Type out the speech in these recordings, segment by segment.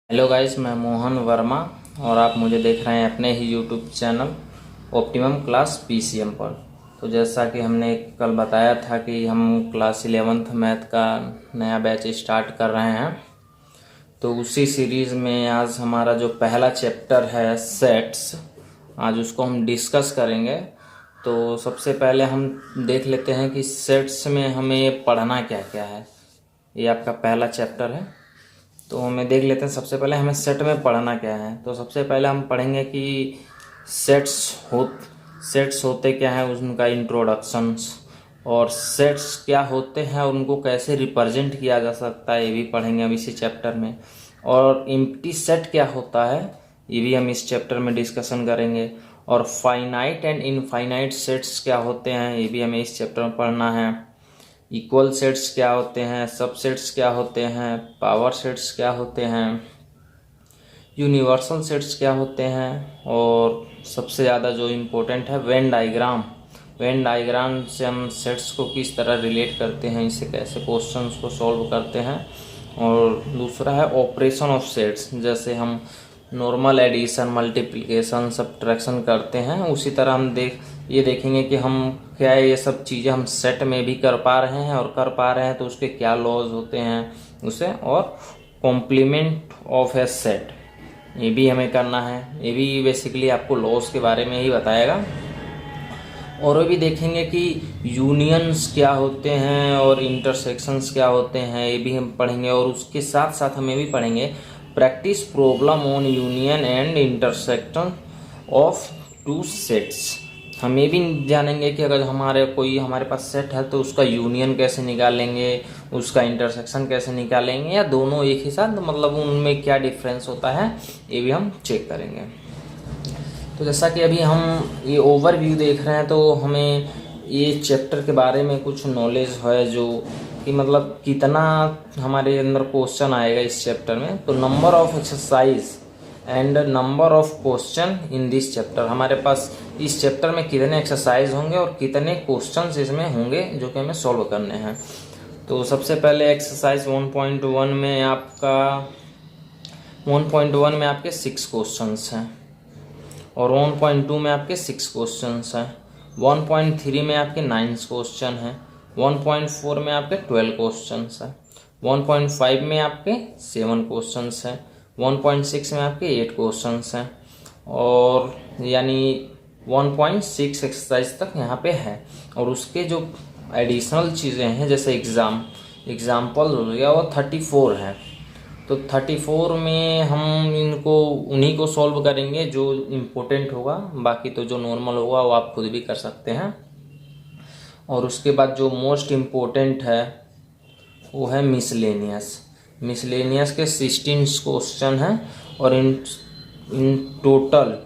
Hello guys, मैं मोहन वर्मा और आप मुझे देख रहे हैं अपने ही YouTube channel Optimum Class PCM पर। तो जैसा कि हमने कल बताया था कि हम क्लास 11th मैथ का नया बैच स्टार्ट कर रहे हैं, तो उसी सीरीज़ में आज हमारा जो पहला चैप्टर है सेट्स, आज उसको हम डिस्कस करेंगे। तो सबसे पहले हम देख लेते हैं कि सेट्स में हमें पढ़ना क्या क्या है। ये आपका पहला चैप्टर है, तो हमें देख लेते हैं सबसे पहले हमें सेट में पढ़ना क्या है। तो सबसे पहले हम पढ़ेंगे कि सेट्स होते क्या हैं, उनका इंट्रोडक्शंस, और सेट्स क्या होते हैं और उनको कैसे रिप्रेजेंट किया जा सकता है, ये भी पढ़ेंगे अब इसी चैप्टर में। और एम्प्टी सेट क्या होता है, ये भी हम इस चैप्टर में डिस्कशन करेंगे। और फाइनाइट एंड इनफाइनाइट सेट्स क्या होते हैं, ये भी हमें इस चैप्टर में पढ़ना है। इक्वल सेट्स क्या होते हैं, सबसेट्स क्या होते हैं, पावर सेट्स क्या होते हैं, यूनिवर्सल सेट्स क्या होते हैं, और सबसे ज़्यादा जो इम्पोर्टेंट है वेन डायग्राम। वेन डायग्राम से हम सेट्स को किस तरह रिलेट करते हैं, इससे कैसे क्वेश्चंस को सॉल्व करते हैं। और दूसरा है ऑपरेशन ऑफ सेट्स, जैसे हम नॉर्मल एडिशन, मल्टीप्लिकेशन, सब्ट्रैक्शन करते हैं, उसी तरह हम देखेंगे कि हम क्या ये सब चीज़ें हम सेट में भी कर पा रहे हैं, और कर पा रहे हैं तो उसके क्या लॉज होते हैं उसे। और कॉम्प्लीमेंट ऑफ ए सेट, ये भी हमें करना है। ये भी बेसिकली आपको लॉज के बारे में ही बताएगा। और भी देखेंगे कि यूनियंस क्या होते हैं और इंटरसेक्शंस क्या होते हैं, ये भी हम पढ़ेंगे। और उसके साथ साथ हमें भी पढ़ेंगे practice problem on union and intersection of two sets. हम ये भी जानेंगे कि अगर हमारे पास सेट है तो उसका यूनियन कैसे निकालेंगे, उसका इंटरसेक्शन कैसे निकालेंगे, या दोनों एक ही साथ, मतलब उनमें क्या डिफरेंस होता है, ये भी हम चेक करेंगे। तो जैसा कि अभी हम ये ओवरव्यू देख रहे हैं, तो हमें ये चैप्टर के बारे में कुछ नॉलेज है, जो कि मतलब कितना हमारे अंदर क्वेश्चन आएगा इस चैप्टर में। तो number of exercise and number of question in this chapter, हमारे पास इस चैप्टर में कितने एक्सरसाइज होंगे और कितने क्वेश्चंस इसमें होंगे जो कि हमें सॉल्व करने हैं। तो सबसे पहले एक्सरसाइज 1.1 में आपके 6 क्वेश्चंस हैं, और 1.2 में आपके 6 क्वेश्चंस हैं। 1.3 में आपके 9 क्वेश्चन हैं। 1.4 में आपके 12 क्वेश्चंस हैं। 1.5 में आपके 7 क्वेश्चंस हैं। 1.6 में आपके 8 क्वेश्चंस हैं, और यानी 1.6 एक्सरसाइज तक यहाँ पे है। और उसके जो एडिशनल चीज़ें हैं, जैसे एग्जाम्पल हो गया, वो 34 है। तो 34 में हम उन्हीं को सॉल्व करेंगे जो इम्पोर्टेंट होगा, बाकी तो जो नॉर्मल होगा वो आप खुद भी कर सकते हैं। और उसके बाद जो मोस्ट इम्पोर्टेंट है वो है मिसलेनियस के 16 क्वेश्चन हैं, और इन टोटल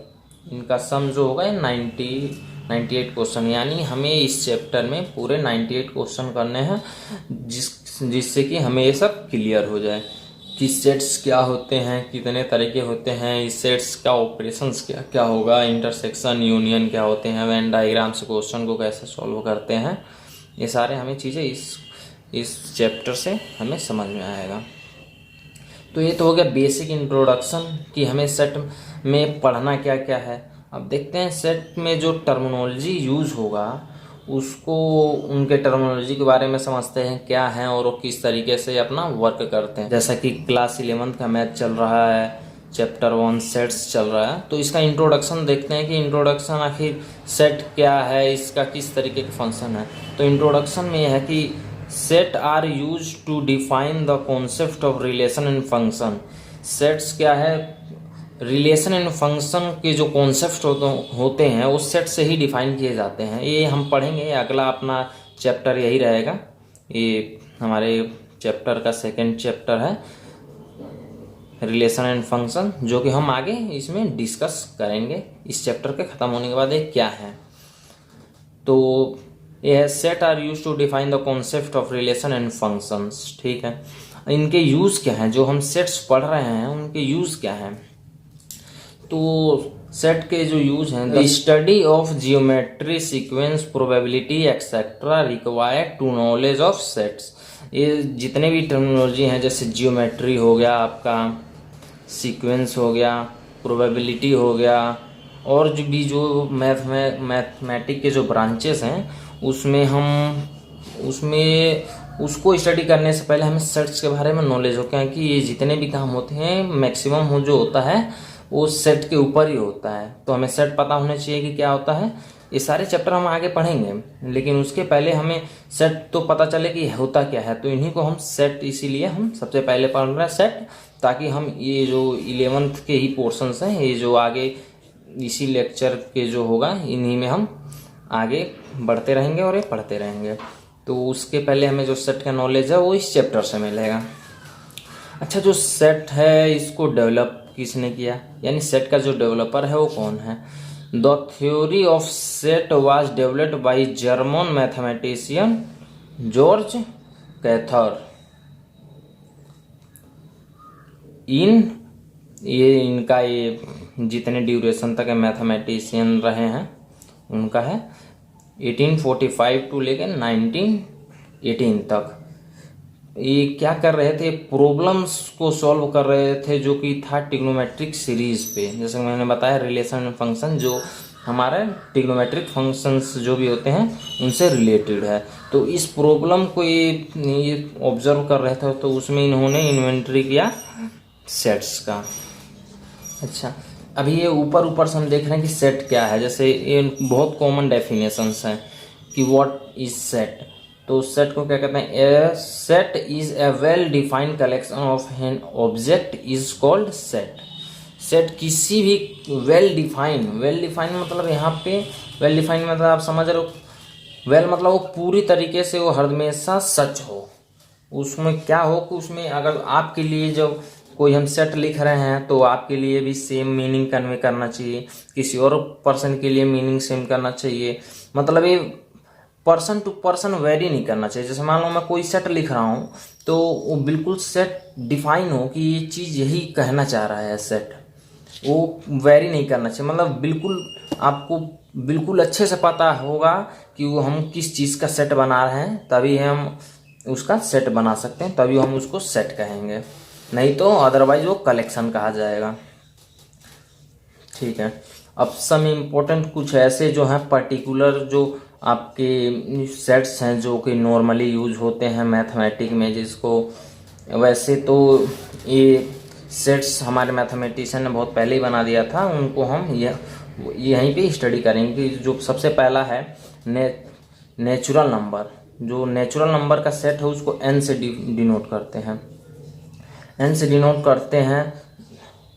इनका सम जो होगा 98 क्वेश्चन, यानी हमें इस चैप्टर में पूरे 98 क्वेश्चन करने हैं, जिससे कि हमें ये सब क्लियर हो जाए कि सेट्स क्या होते हैं, कितने तरह के होते हैं, इस सेट्स का ऑपरेशंस क्या क्या होगा, इंटरसेक्शन, यूनियन क्या होते हैं, वेन डायग्राम से क्वेश्चन को कैसे सॉल्व करते हैं, ये सारे हमें चीज़ें इस चैप्टर से हमें समझ में आएगा। तो ये तो हो गया बेसिक इंट्रोडक्शन कि हमें सेट में पढ़ना क्या क्या है। अब देखते हैं सेट में जो टर्मिनोलॉजी यूज़ होगा उसको, उनके टर्मिनोलॉजी के बारे में समझते हैं क्या है और वो किस तरीके से अपना वर्क करते हैं। जैसा कि क्लास 11th का मैथ चल रहा है, चैप्टर 1 सेट्स चल रहा है, तो इसका इंट्रोडक्शन देखते हैं कि इंट्रोडक्शन आखिर सेट क्या है, इसका किस तरीके का फंक्शन है। तो इंट्रोडक्शन में यह है कि set are use to define the concept of relation and function. Sets क्या है, रिलेशन एंड फंक्शन के जो कॉन्सेप्ट होते हैं वो सेट से ही डिफाइन किए जाते हैं। ये हम पढ़ेंगे, अगला अपना चैप्टर यही रहेगा। ये हमारे चैप्टर का 2nd चैप्टर है, रिलेशन एंड फंक्शन, जो कि हम आगे इसमें डिस्कस करेंगे इस चैप्टर के ख़त्म होने के बाद ये क्या है। तो ये set are use to define the concept of relation and functions, ठीक है। इनके यूज़ क्या हैं, जो हम सेट्स पढ़ रहे हैं उनके यूज़ क्या हैं। तो सेट के जो यूज हैं, the study of geometry, sequence, probability etcetera required to knowledge of sets. ये जितने भी टर्मिनोलॉजी हैं, जैसे जियोमेट्री हो गया आपका, सीक्वेंस हो गया, प्रोबेबिलिटी हो गया, और जो मैथमेटिक के जो ब्रांचेस हैं उसमें उसको स्टडी करने से पहले हमें सेट्स के बारे में नॉलेज हो, क्योंकि ये जितने भी काम होते हैं मैक्सिमम हो जो होता है वो सेट के ऊपर ही होता है। तो हमें सेट पता होना चाहिए कि क्या होता है। ये सारे चैप्टर हम आगे पढ़ेंगे, लेकिन उसके पहले हमें सेट तो पता चले कि होता क्या है। तो इन्हीं को हम सेट, इसीलिए हम सबसे पहले पढ़ रहे हैं सेट, ताकि हम ये जो 11th के ही पोर्शंस हैं, ये जो आगे इसी लेक्चर के जो होगा इन्हीं में हम आगे बढ़ते रहेंगे और ये पढ़ते रहेंगे। तो उसके पहले हमें जो सेट का नॉलेज है वो इस चैप्टर से मिलेगा। अच्छा, जो सेट है इसको डेवलप किसने किया, यानी सेट का जो डेवलपर है वो कौन है? The theory of set was developed by German mathematician George Cantor. इनका ये जितने ड्यूरेशन तक मैथमेटिशियन रहे हैं उनका है 1845 टू लेकर 1918 तक। ये क्या कर रहे थे, प्रॉब्लम्स को सॉल्व कर रहे थे जो कि था ट्रिग्नोमेट्रिक सीरीज पे। जैसे मैंने बताया रिलेशन फंक्शन, जो हमारे ट्रिग्नोमेट्रिक फंक्शंस जो भी होते हैं उनसे रिलेटेड है। तो इस प्रॉब्लम को ये ऑब्जर्व कर रहे थे, तो उसमें इन्होंने इन्वेंटरी किया सेट्स का। अच्छा, अभी ये ऊपर से हम देख रहे हैं कि सेट क्या है। जैसे ये बहुत कॉमन डेफिनेशंस हैं कि व्हाट इज सेट। तो सेट को क्या कहते हैं? A set is a well defined collection of an object is called set. Set किसी भी वेल डिफाइंड मतलब यहाँ पे वेल डिफाइंड मतलब आप समझ रहे हो, वेल मतलब वो पूरी तरीके से वो हमेशा सच हो। उसमें क्या हो कि उसमें अगर आपके लिए जब कोई हम सेट लिख रहे हैं तो आपके लिए भी सेम मीनिंग कन्वे करना चाहिए, किसी और पर्सन के लिए मीनिंग सेम करना चाहिए। मतलब ये पर्सन टू पर्सन वेरी नहीं करना चाहिए। जैसे मान लो मैं कोई सेट लिख रहा हूँ तो वो बिल्कुल सेट डिफाइन हो कि ये चीज़ यही कहना चाह रहा है सेट, वो वेरी नहीं करना चाहिए। मतलब बिल्कुल आपको बिल्कुल अच्छे से पता होगा कि वो हम किस चीज़ का सेट बना रहे हैं, तभी हम उसका सेट बना सकते हैं, तभी हम उसको सेट कहेंगे, नहीं तो अदरवाइज वो कलेक्शन कहा जाएगा। ठीक है, अब सम इम्पोर्टेंट कुछ ऐसे जो हैं पर्टिकुलर जो आपके सेट्स हैं जो कि नॉर्मली यूज होते हैं मैथमेटिक में, जिसको वैसे तो ये सेट्स हमारे मैथमेटिशियन ने बहुत पहले ही बना दिया था, उनको हम यहीं पे स्टडी करेंगे। जो सबसे पहला है नेचुरल नंबर। जो नेचुरल नंबर का सेट है उसको n से डिनोट करते हैं। n से डिनोट करते हैं,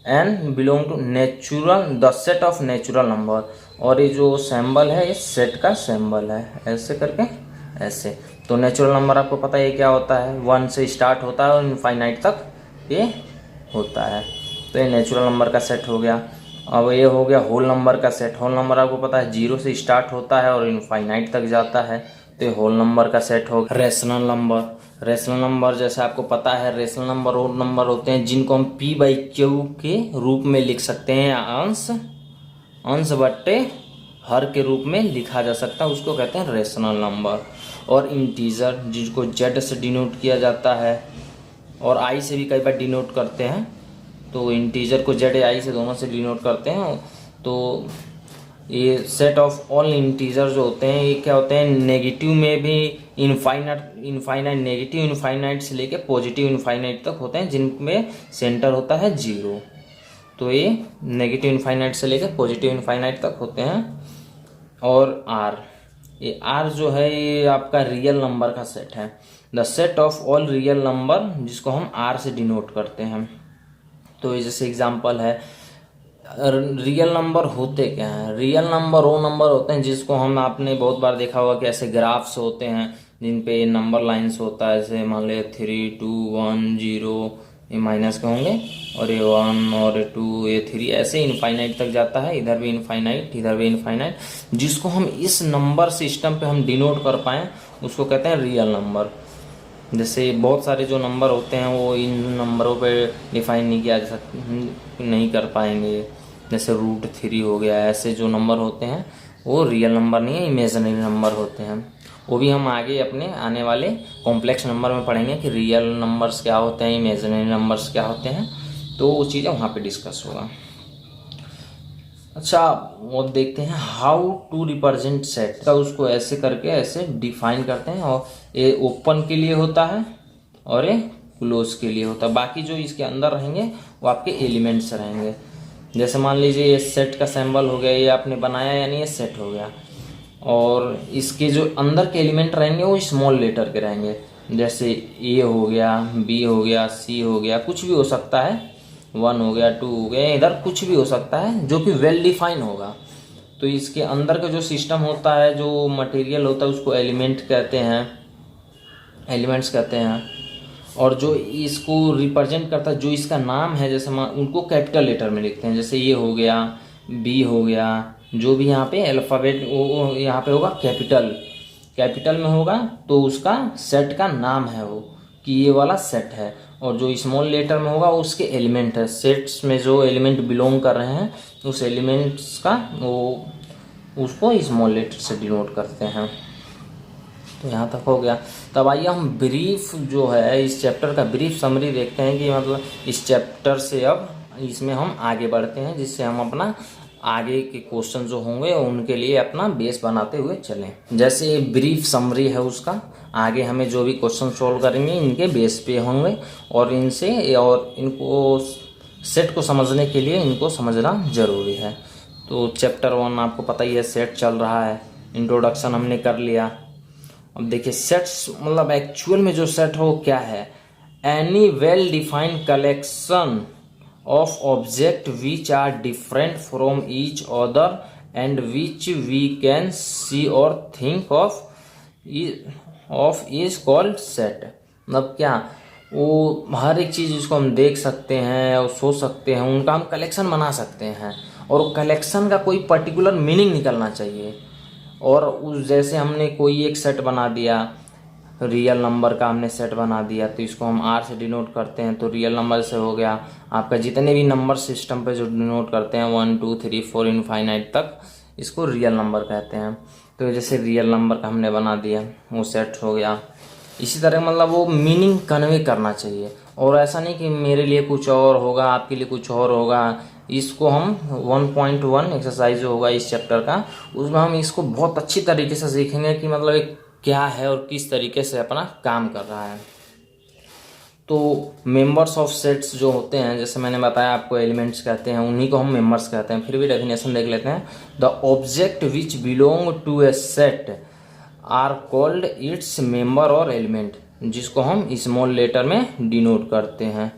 n belong to natural, the set of natural number. और ये जो सिंबल है ये सेट का सिंबल है, ऐसे करके ऐसे। तो नेचुरल नंबर आपको पता है क्या होता है, 1 से स्टार्ट होता है और इनफाइनाइट तक ये होता है। तो ये नेचुरल नंबर का सेट हो गया। अब ये हो गया होल नंबर का सेट। होल नंबर आपको पता है 0 से स्टार्ट होता है और इनफाइनाइट तक जाता है, तो ये होल नंबर का सेट हो गया। रेशनल नंबर जैसे आपको पता है, रेशनल नंबर वो नंबर होते हैं जिनको हम p/q के रूप में लिख सकते हैं, अंश बट्टे हर के रूप में लिखा जा सकता है, उसको कहते हैं रेशनल नंबर। और इंटीजर जिसको z से डिनोट किया जाता है और i से भी कई बार डिनोट करते हैं, तो इंटीजर को z या i से दोनों से डिनोट करते हैं। तो ये सेट ऑफ ऑल इंटीजर जो होते हैं ये क्या होते हैं, नेगेटिव में भी इनफाइनाइट नेगेटिव इनफाइनाइट से लेके पॉजिटिव इनफाइनाइट तक होते हैं, जिनमें सेंटर होता है 0। तो ये नेगेटिव इनफाइनाइट से लेकर पॉजिटिव इनफाइनाइट तक होते हैं। और ये r जो है ये आपका रियल नंबर का सेट है, the set of all real number, जिसको हम r से डिनोट करते हैं। तो ये जैसे एग्जांपल है, रियल नंबर होते क्या हैं? रियल नंबर वो नंबर होते हैं जिसको हम, आपने बहुत बार देखा होगा कि ऐसे ग्राफ्स होते हैं जिन पे नंबर लाइंस होता है, जैसे मान ले 3 2 1 0, ये माइनस के होंगे और ये 1 और ये 2 ये 3, ऐसे इनफाइनाइट तक जाता है, इधर भी इनफाइनाइट इधर भी इनफाइनाइट। जिसको हम इस नंबर सिस्टम पे हम डिनोट कर पाएँ उसको कहते हैं रियल नंबर। जैसे बहुत सारे जो नंबर होते हैं वो इन नंबरों पे डिफाइन नहीं किया जा सकता, नहीं कर पाएंगे, जैसे √3 हो गया। ऐसे जो नंबर होते हैं वो रियल नंबर नहीं है, इमेजिनरी नंबर होते हैं। वो भी हम आगे अपने आने वाले कॉम्प्लेक्स नंबर में पढ़ेंगे कि रियल नंबर्स क्या होते हैं, इमेजिनरी नंबर्स क्या होते हैं। तो वो चीज़ें वहाँ पे डिस्कस होगा। अच्छा, वो देखते हैं हाउ टू रिप्रेजेंट सेट का, उसको ऐसे करके ऐसे डिफाइन करते हैं, और ये ओपन के लिए होता है और ये क्लोज के लिए होता है। बाकी जो इसके अंदर रहेंगे वो आपके एलिमेंट्स रहेंगे। जैसे मान लीजिए ये सेट का सिंबल हो गया, ये आपने बनाया यानी ये सेट हो गया, और इसके जो अंदर के एलिमेंट रहेंगे वो स्मॉल लेटर के रहेंगे। जैसे ए हो गया, बी हो गया, सी हो गया, कुछ भी हो सकता है, 1 हो गया, 2 हो गया, इधर कुछ भी हो सकता है जो कि वेल डिफाइन होगा। तो इसके अंदर का जो सिस्टम होता है, जो मटेरियल होता है, उसको एलिमेंट कहते हैं, एलिमेंट्स कहते हैं। और जो इसको रिप्रेजेंट करता है, जो इसका नाम है, जैसे उनको कैपिटल लेटर में लिखते हैं। जैसे ये हो गया, बी हो गया, जो भी यहाँ पे अल्फ़ाबेट वो यहाँ पे होगा कैपिटल में होगा, तो उसका सेट का नाम है वो, कि ये वाला सेट है। और जो स्मॉल लेटर में होगा उसके एलिमेंट है, सेट्स में जो एलिमेंट बिलोंग कर रहे हैं उस एलिमेंट्स का वो उसको स्मॉल लेटर से डिनोट करते हैं। तो यहाँ तक हो गया। तब आइए हम ब्रीफ जो है इस चैप्टर का ब्रीफ समरी देखते हैं कि मतलब इस चैप्टर से अब इसमें हम आगे बढ़ते हैं, जिससे हम अपना आगे के क्वेश्चन जो होंगे उनके लिए अपना बेस बनाते हुए चलें। जैसे ब्रीफ समरी है उसका, आगे हमें जो भी क्वेश्चन सॉल्व करेंगे इनके बेस पे होंगे, और इनको सेट को समझने के लिए इनको समझना ज़रूरी है। तो चैप्टर 1 आपको पता ही है, सेट चल रहा है, इंट्रोडक्शन हमने कर लिया। अब देखिए सेट्स मतलब एक्चुअल में जो सेट हो क्या है, any well defined collection of object which are different from each other and which we can see और think of is called set. मतलब क्या, वो हर एक चीज़ जिसको हम देख सकते हैं और सोच सकते हैं, उनका हम कलेक्शन बना सकते हैं, और कलेक्शन का कोई पर्टिकुलर मीनिंग निकलना चाहिए। और उस जैसे हमने कोई एक सेट बना दिया, रियल नंबर का हमने सेट बना दिया, तो इसको हम आर से डिनोट करते हैं, तो रियल नंबर से हो गया। आपका जितने भी नंबर सिस्टम पे जो डिनोट करते हैं 1 2 3 4 इनफाइनाइट तक, इसको रियल नंबर कहते हैं। तो जैसे रियल नंबर का हमने बना दिया, वो सेट हो गया। इसी तरह मतलब वो मीनिंग कन्वे करना चाहिए, और ऐसा नहीं कि मेरे लिए कुछ और होगा आपके लिए कुछ और होगा। इसको हम 1.1 एक्सरसाइज जो होगा इस चैप्टर का, उसमें हम इसको बहुत अच्छी तरीके से सीखेंगे कि मतलब एक क्या है और किस तरीके से अपना काम कर रहा है। तो मेंबर्स ऑफ सेट्स जो होते हैं, जैसे मैंने बताया आपको एलिमेंट्स कहते हैं, उन्हीं को हम मेंबर्स कहते हैं। फिर भी डेफिनेशन देख लेते हैं। The object which belong to a set are called its member और एलिमेंट, जिसको हम स्मॉल लेटर में डिनोट करते हैं,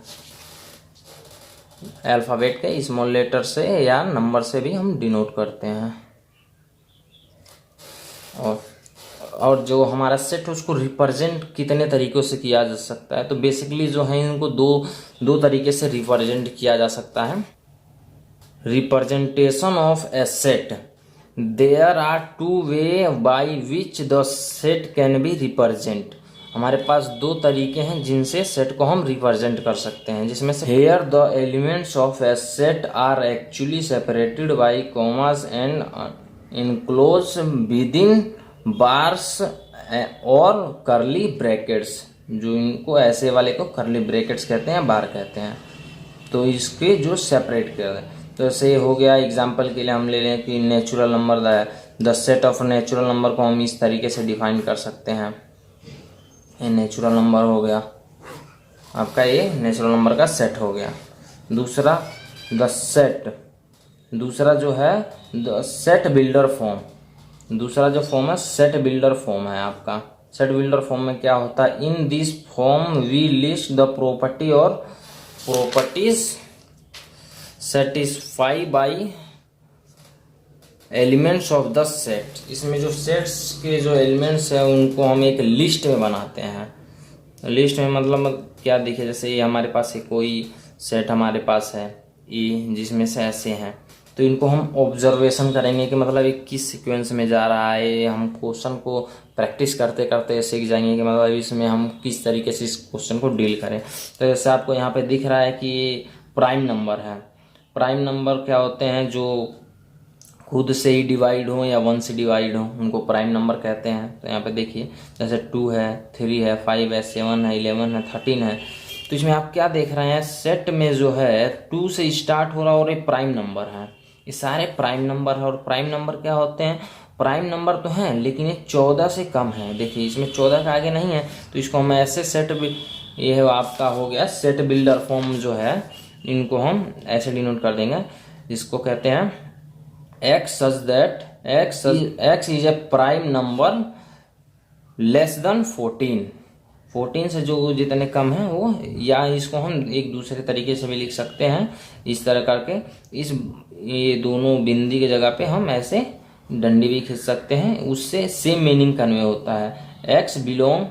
अल्फ़ाबेट के स्मॉल लेटर से या नंबर से भी हम डिनोट करते हैं। और जो हमारा सेट है उसको रिप्रेजेंट कितने तरीक़ों से किया जा सकता है, तो बेसिकली जो है इनको दो तरीके से रिप्रेजेंट किया जा सकता है। Representation of a set, there are 2 way by which the set can be represent. हमारे पास 2 तरीके हैं जिनसे सेट को हम रिप्रेजेंट कर सकते हैं, जिसमें से here the elements of a set are actually separated by commas and enclose within bars और करली ब्रैकेट्स। जो इनको ऐसे वाले को करली ब्रैकेट्स कहते हैं, बार कहते हैं। तो इसके जो सेपरेट कर दें, तो ऐसे हो गया। एग्जांपल के लिए हम ले लें कि natural number the set of natural number को हम इस तरीके से डिफाइन कर सकते हैं। ये नेचुरल नंबर हो गया आपका, ये नेचुरल नंबर का सेट हो गया। दूसरा द सेट, दूसरा जो है द सेट बिल्डर फॉर्म। दूसरा जो फॉर्म है सेट बिल्डर फॉर्म है आपका। सेट बिल्डर फॉर्म में क्या होता है, in this form we list the property और properties satisfy by elements of the set. इसमें जो सेट्स के जो एलिमेंट्स हैं उनको हम एक लिस्ट में बनाते हैं। लिस्ट में मतलब क्या, देखिए जैसे ये हमारे पास है कोई सेट हमारे पास है ई, जिसमें से ऐसे हैं, तो इनको हम ऑब्जर्वेशन करेंगे कि मतलब ये किस सीक्वेंस में जा रहा है। हम क्वेश्चन को प्रैक्टिस करते करते सीख जाएंगे कि मतलब इसमें हम किस तरीके से इस क्वेश्चन को डील करें। तो जैसे आपको यहाँ पे दिख रहा है कि ये प्राइम नंबर है। प्राइम नंबर क्या होते हैं, जो खुद से ही डिवाइड हो या 1 से डिवाइड हो, उनको प्राइम नंबर कहते हैं। तो यहाँ पे देखिए जैसे 2 है, 3 है, 5 है, 7 है, 11 है, 13 है। तो इसमें आप क्या देख रहे हैं, सेट में जो है 2 से स्टार्ट हो रहा है और ये प्राइम नंबर है, ये सारे प्राइम नंबर है। और प्राइम नंबर क्या होते हैं, प्राइम नंबर तो हैं लेकिन ये 14 से कम है। देखिए इसमें 14 के आगे नहीं है, तो इसको हम ऐसे सेट, ये है आपका हो गया सेट बिल्डर फॉर्म जो है, इनको हम ऐसे डिनोट कर देंगे, इसको कहते हैं x such that x is a prime number less than 14 से जो जितने कम है वो, या इसको हम एक दूसरे तरीके से भी लिख सकते हैं इस तरह करके, ये दोनों बिंदी की जगह पे हम ऐसे डंडी भी खींच सकते हैं, उससे सेम मीनिंग कन्वे होता है। एक्स बिलोंग,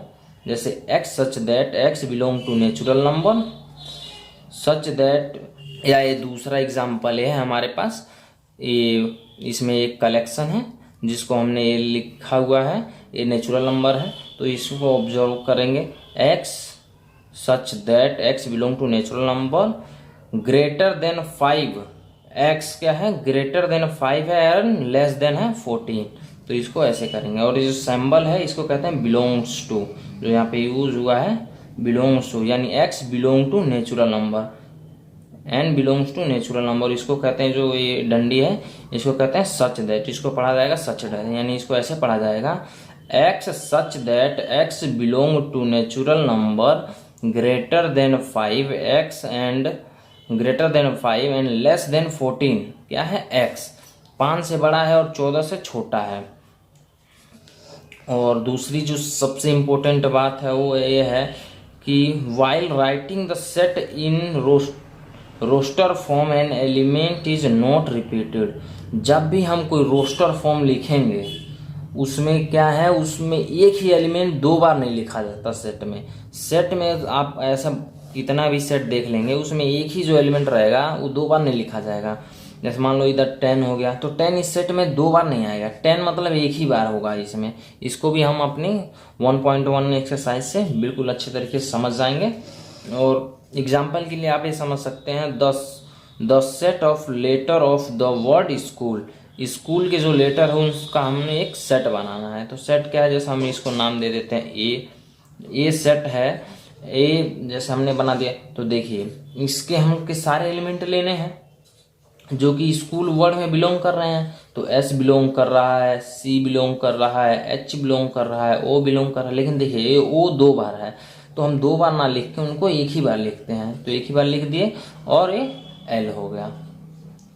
जैसे x such that x belong to natural number such that, या ये दूसरा एग्जाम्पल है हमारे पास, ये इसमें एक कलेक्शन है जिसको हमने ये लिखा हुआ है, ये नेचुरल नंबर है, तो इसको ऑब्जर्व करेंगे, x such that x belong to natural number greater than 5, x क्या है ग्रेटर देन 5 है एंड लेस देन है 14, तो इसको ऐसे करेंगे। और ये जो सिंबल है इसको कहते हैं बिलोंग्स टू, जो यहाँ पे यूज हुआ है बिलोंग्स टू, यानी x belong to natural number n belongs to natural number, इसको कहते हैं, जो ये डंडी है इसको कहते हैं सच दैट, इसको पढ़ा जाएगा सच दैट, यानी इसको ऐसे पढ़ा जाएगा x such that x belong to natural number greater than 5 x and greater than 5 and less than 14, क्या है एक्स 5 से बड़ा है और 14 से छोटा है। और दूसरी जो सबसे इम्पोर्टेंट बात है वो ये है कि while writing the set in roster form an element is not repeated, जब भी हम कोई रोस्टर फॉर्म लिखेंगे उसमें क्या है, उसमें एक ही एलिमेंट 2 बार नहीं लिखा जाता सेट में। सेट में आप ऐसा कितना भी सेट देख लेंगे उसमें एक ही जो एलिमेंट रहेगा वो 2 बार नहीं लिखा जाएगा। जैसे मान लो इधर 10 हो गया तो 10 इस सेट में 2 बार नहीं आएगा, 10 मतलब एक ही बार होगा इसमें। इसको भी हम अपनी 1.1 एक्सरसाइज से बिल्कुल अच्छे तरीके से समझ जाएंगे। और एग्जाम्पल के लिए आप ये समझ सकते हैं, the set of letter of the word school, school के जो लेटर है उसका हमने एक सेट बनाना है। तो सेट क्या है, जैसे हम इसको नाम दे देते हैं ए सेट है, ए जैसे हमने बना दिया, तो देखिए इसके हम के सारे एलिमेंट लेने हैं जो कि स्कूल वर्ड में बिलोंग कर रहे हैं। तो एस बिलोंग कर रहा है, सी बिलोंग कर रहा है, एच बिलोंग कर रहा है, ओ बिलोंग कर रहा है, लेकिन देखिए ये ओ 2 बार है, तो हम 2 बार ना लिख के उनको एक ही बार लिखते हैं। तो एक ही बार लिख दिए और ये एल हो गया,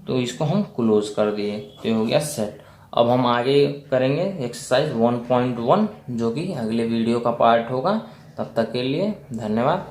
तो इसको हम क्लोज कर दिए, तो ये हो गया सेट। अब हम आगे करेंगे एक्सरसाइज 1.1 जो कि अगले वीडियो का पार्ट होगा। तब तक के लिए धन्यवाद।